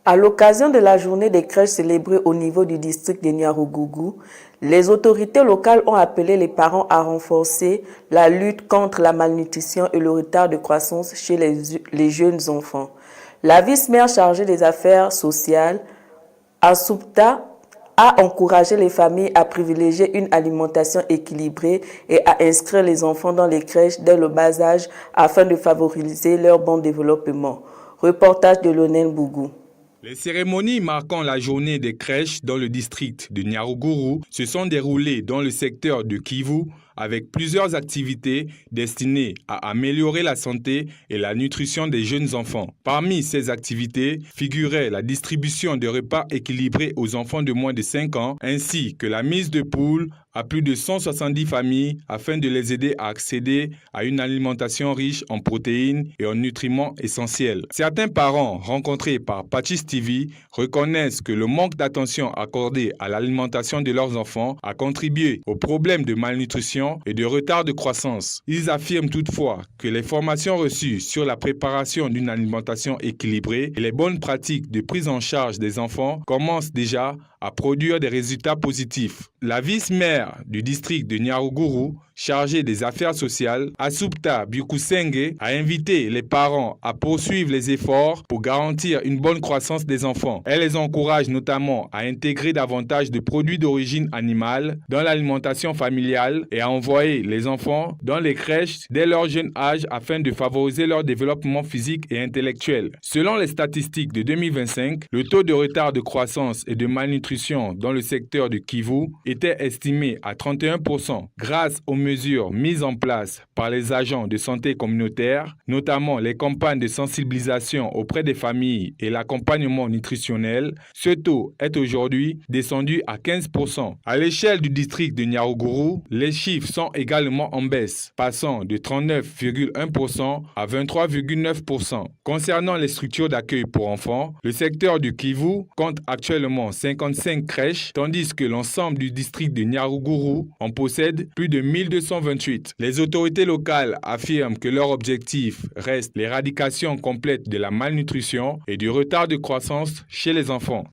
À l'occasion de la journée des crèches célébrée au niveau du district de Niarugugu, les autorités locales ont appelé les parents à renforcer la lutte contre la malnutrition et le retard de croissance chez les jeunes enfants. La vice-maire chargée des affaires sociales, Asupta, a encouragé les familles à privilégier une alimentation équilibrée et à inscrire les enfants dans les crèches dès le bas âge afin de favoriser leur bon développement. Reportage de Lionel Bougou. Les cérémonies marquant la journée des crèches dans le district de Niaruguru se sont déroulées dans le secteur de Kivu avec plusieurs activités destinées à améliorer la santé et la nutrition des jeunes enfants. Parmi ces activités figurait la distribution de repas équilibrés aux enfants de moins de 5 ans ainsi que la mise de poules à plus de 170 familles afin de les aider à accéder à une alimentation riche en protéines et en nutriments essentiels. Certains parents rencontrés par Pachis TV reconnaissent que le manque d'attention accordée à l'alimentation de leurs enfants a contribué aux problèmes de malnutrition et de retard de croissance. Ils affirment toutefois que les formations reçues sur la préparation d'une alimentation équilibrée et les bonnes pratiques de prise en charge des enfants commencent déjà à produire des résultats positifs. La vice-maire du district de Niaruguru, chargée des affaires sociales, Asupta Bukusenge, a invité les parents à poursuivre les efforts pour garantir une bonne croissance des enfants. Elle les encourage notamment à intégrer davantage de produits d'origine animale dans l'alimentation familiale et à envoyer les enfants dans les crèches dès leur jeune âge afin de favoriser leur développement physique et intellectuel. Selon les statistiques de 2025, le taux de retard de croissance et de malnutrition dans le secteur de Kivu était estimé à 31% grâce aux mesures mises en place par les agents de santé communautaire, notamment les campagnes de sensibilisation auprès des familles et l'accompagnement nutritionnel. Ce taux est aujourd'hui descendu à 15%. À l'échelle du district de Niaruguru, les chiffres sont également en baisse, passant de 39,1% à 23,9%. Concernant les structures d'accueil pour enfants, le secteur du Kivu compte actuellement 55 crèches, tandis que l'ensemble du district de Niaruguru en possède plus de 1228. Les autorités locales affirment que leur objectif reste l'éradication complète de la malnutrition et du retard de croissance chez les enfants.